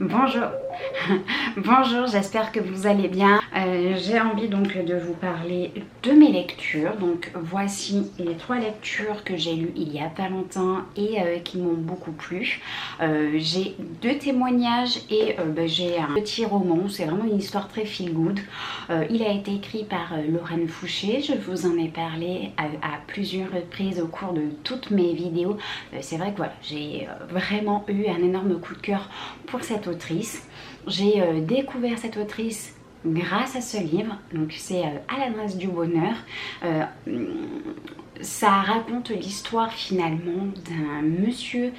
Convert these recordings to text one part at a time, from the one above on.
Bonjour, bonjour, j'espère que vous allez bien. J'ai envie donc de vous parler de mes lectures. Donc voici les 3 lectures que j'ai lues il y a pas longtemps et qui m'ont beaucoup plu. J'ai 2 témoignages et j'ai un petit roman. C'est vraiment une histoire très feel good. Il a été écrit par Lorraine Fouché. Je vous en ai parlé à plusieurs reprises au cours de toutes mes vidéos. C'est vrai que voilà, j'ai vraiment eu un énorme coup de cœur pour cette autrice. J'ai découvert cette autrice grâce à ce livre, donc c'est À l'adresse du bonheur. Ça raconte l'histoire finalement d'un monsieur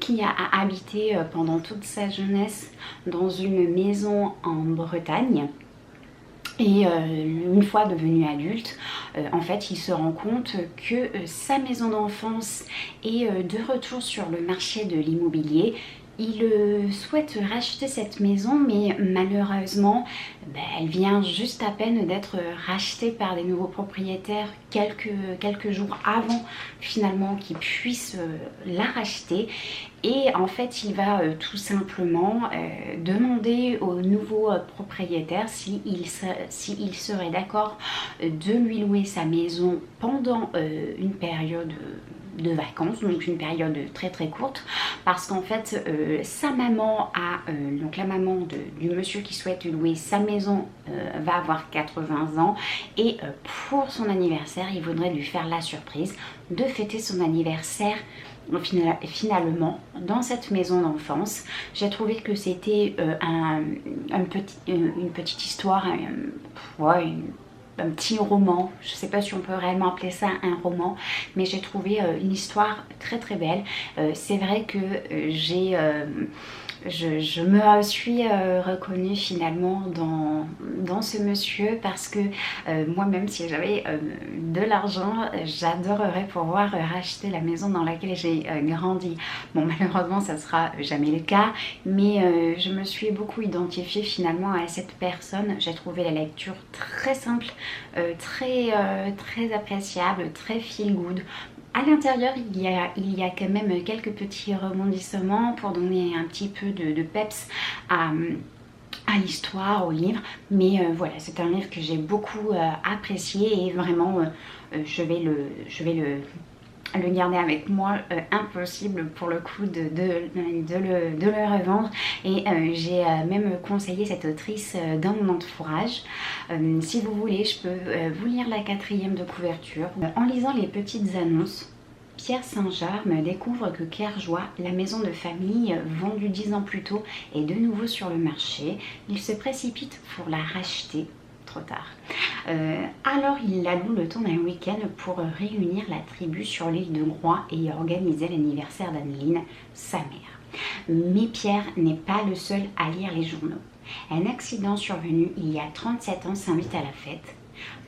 qui a habité pendant toute sa jeunesse dans une maison en Bretagne. Et une fois devenu adulte, en fait, il se rend compte que sa maison d'enfance est de retour sur le marché de l'immobilier. Il souhaite racheter cette maison, mais malheureusement, elle vient juste à peine d'être rachetée par des nouveaux propriétaires quelques jours avant finalement qu'ils puissent la racheter. Et en fait, il va tout simplement demander au nouveau propriétaire s'il serait d'accord de lui louer sa maison pendant une période de vacances, donc une période très très courte, parce qu'en fait sa maman donc la maman du monsieur qui souhaite louer sa maison va avoir 80 ans et pour son anniversaire il voudrait lui faire la surprise de fêter son anniversaire finalement dans cette maison d'enfance. J'ai trouvé que c'était une petite histoire, un petit roman. Je ne sais pas si on peut réellement appeler ça un roman, mais j'ai trouvé une histoire très très belle. C'est vrai que je me suis reconnue finalement dans ce monsieur parce que moi-même, si j'avais de l'argent, j'adorerais pouvoir racheter la maison dans laquelle j'ai grandi. Bon, malheureusement, ça sera jamais le cas, mais je me suis beaucoup identifiée finalement à cette personne. J'ai trouvé la lecture très simple, très appréciable, très feel good. À l'intérieur, il y a quand même quelques petits rebondissements pour donner un petit peu de peps à l'histoire, au livre. Mais voilà, c'est un livre que j'ai beaucoup apprécié et vraiment, je vais le garder avec moi, impossible pour le coup de le revendre. Et j'ai même conseillé cette autrice dans mon entourage. Si vous voulez, je peux vous lire la 4e de couverture. En lisant les petites annonces, Pierre Saint-Jarme découvre que Kerjoie, la maison de famille vendue 10 ans plus tôt, est de nouveau sur le marché. Il se précipite pour la racheter. Trop tard. Alors il la loue le temps d'un week-end pour réunir la tribu sur l'île de Groix et organiser l'anniversaire d'Anneline, sa mère. Mais Pierre n'est pas le seul à lire les journaux. Un accident survenu il y a 37 ans s'invite à la fête,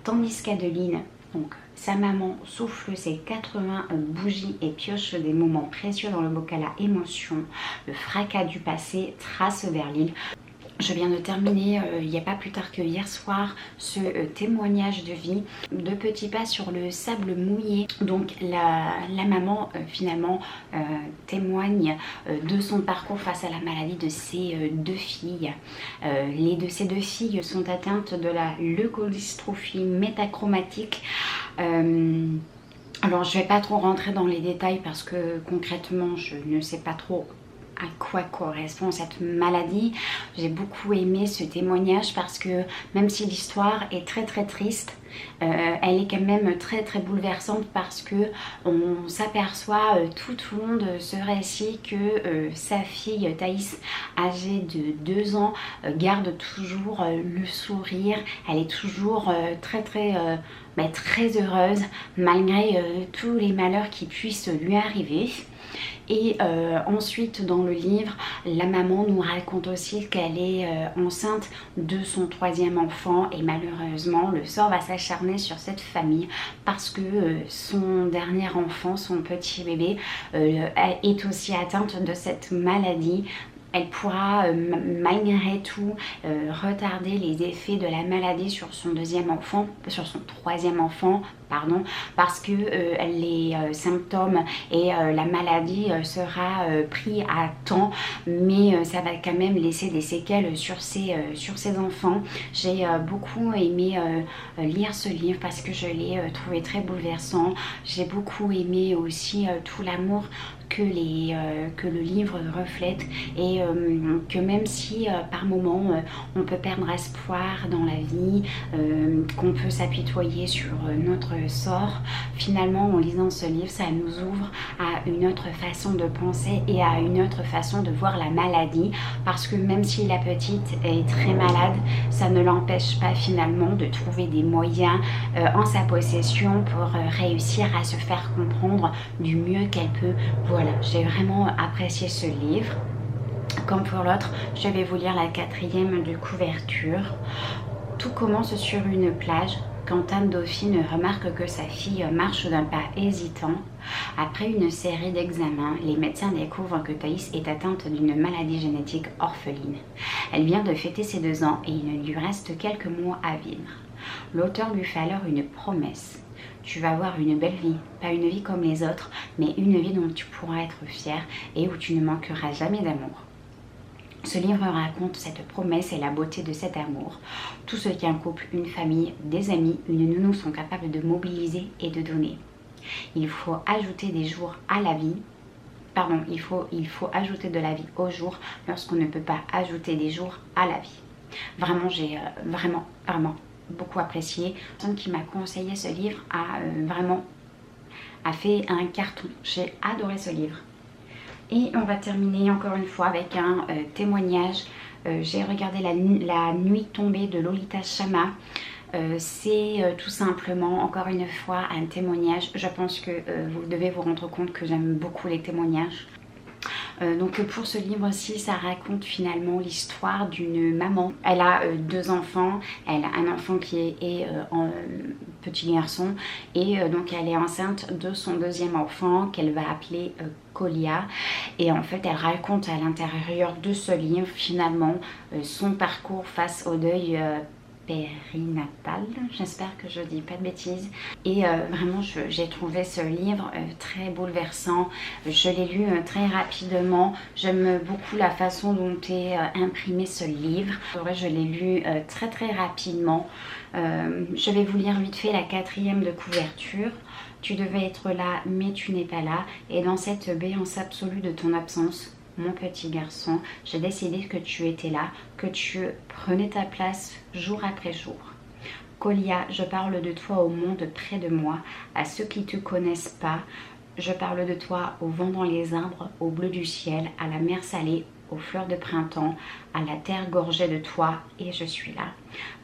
tandis qu'Adeline, donc sa maman, souffle ses 80 bougies et pioche des moments précieux dans le bocal à émotions. Le fracas du passé trace vers l'île. Je viens de terminer, il n'y a pas plus tard que hier soir, ce témoignage de vie, 2 petits pas sur le sable mouillé. Donc la maman finalement témoigne de son parcours face à la maladie de ses 2 filles. Ces 2 filles sont atteintes de la leukodystrophie métachromatique. Alors je ne vais pas trop rentrer dans les détails parce que concrètement je ne sais pas trop à quoi correspond cette maladie. J'ai beaucoup aimé ce témoignage parce que même si l'histoire est très très triste, elle est quand même très très bouleversante parce que on s'aperçoit tout au long de ce récit que sa fille Thaïs, âgée de 2 ans, garde toujours le sourire. Elle est toujours très heureuse malgré tous les malheurs qui puissent lui arriver. Et ensuite dans le livre, la maman nous raconte aussi qu'elle est enceinte de son 3e enfant et malheureusement le sort va s'acharner sur cette famille parce que son dernier enfant, son petit bébé, est aussi atteinte de cette maladie. elle pourra malgré tout retarder les effets de la maladie sur son troisième enfant, pardon, parce que les symptômes et la maladie sera pris à temps, mais ça va quand même laisser des séquelles sur ses enfants. J'ai beaucoup aimé lire ce livre parce que je l'ai trouvé très bouleversant. J'ai beaucoup aimé aussi tout l'amour que le livre reflète, et que même si par moments on peut perdre espoir dans la vie, qu'on peut s'apitoyer sur notre sort, finalement en lisant ce livre ça nous ouvre à une autre façon de penser et à une autre façon de voir la maladie, parce que même si la petite est très malade, ça ne l'empêche pas finalement de trouver des moyens en sa possession pour réussir à se faire comprendre du mieux qu'elle peut. Voilà, j'ai vraiment apprécié ce livre. Comme pour l'autre, je vais vous lire la 4e de couverture. Tout commence sur une plage quand Anne Dauphine remarque que sa fille marche d'un pas hésitant. Après une série d'examens, les médecins découvrent que Thaïs est atteinte d'une maladie génétique orpheline. Elle vient de fêter ses 2 ans et il ne lui reste quelques mois à vivre. L'auteur lui fait alors une promesse. Tu vas avoir une belle vie, pas une vie comme les autres, mais une vie dont tu pourras être fier et où tu ne manqueras jamais d'amour. Ce livre raconte cette promesse et la beauté de cet amour. Tout ce qu'un couple, une famille, des amis, une nounou sont capables de mobiliser et de donner. Il faut ajouter des jours à la vie. Pardon, il faut ajouter de la vie au jour lorsqu'on ne peut pas ajouter des jours à la vie. Vraiment, j'ai vraiment beaucoup apprécié. La personne qui m'a conseillé ce livre a fait un carton. J'ai adoré ce livre. Et on va terminer encore une fois avec un témoignage. J'ai regardé la nuit tombée de Lolita Chama. C'est tout simplement encore une fois un témoignage. Je pense que vous devez vous rendre compte que j'aime beaucoup les témoignages. Donc pour ce livre-ci, ça raconte finalement l'histoire d'une maman. Elle a 2 enfants, elle a un enfant qui est un petit garçon, et donc elle est enceinte de son 2e enfant qu'elle va appeler Kolia, et en fait elle raconte à l'intérieur de ce livre finalement son parcours face au deuil périnatal, j'espère que je dis pas de bêtises. Et vraiment j'ai trouvé ce livre très bouleversant. Je l'ai lu très rapidement. J'aime beaucoup la façon dont est imprimé ce livre. Je l'ai lu très rapidement. Je vais vous lire vite fait la 4e de couverture. Tu devais être là mais tu n'es pas là, et dans cette béance absolue de ton absence, mon petit garçon, j'ai décidé que tu étais là, que tu prenais ta place jour après jour. Kolia, je parle de toi au monde près de moi, à ceux qui ne te connaissent pas. Je parle de toi au vent dans les arbres, au bleu du ciel, à la mer salée, aux fleurs de printemps, à la terre gorgée de toi, et je suis là.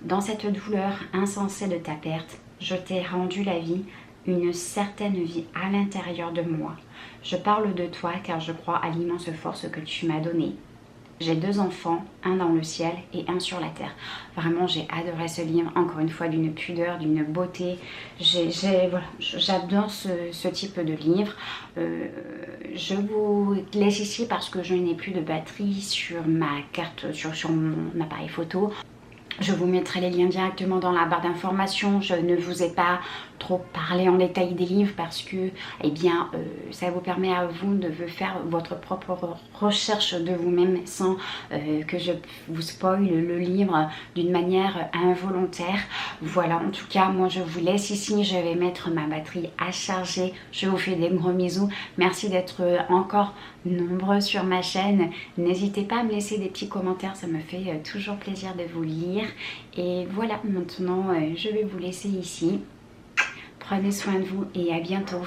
Dans cette douleur insensée de ta perte, je t'ai rendu la vie, une certaine vie à l'intérieur de moi. Je parle de toi car je crois à l'immense force que tu m'as donnée. J'ai 2 enfants, un dans le ciel et un sur la terre. Vraiment, j'ai adoré ce livre, encore une fois, d'une pudeur, d'une beauté. Voilà, j'adore ce type de livre. Je vous laisse ici parce que je n'ai plus de batterie sur ma carte, sur mon appareil photo. Je vous mettrai les liens directement dans la barre d'informations. Je ne vous ai pas trop parlé en détail des livres parce que ça vous permet à vous de faire votre propre recherche de vous-même sans que je vous spoil le livre d'une manière involontaire. Voilà, en tout cas, moi je vous laisse ici. Je vais mettre ma batterie à charger. Je vous fais des gros bisous. Merci d'être encore nombreux sur ma chaîne. N'hésitez pas à me laisser des petits commentaires, ça me fait toujours plaisir de vous lire. Et voilà, maintenant je vais vous laisser ici. Prenez soin de vous et à bientôt.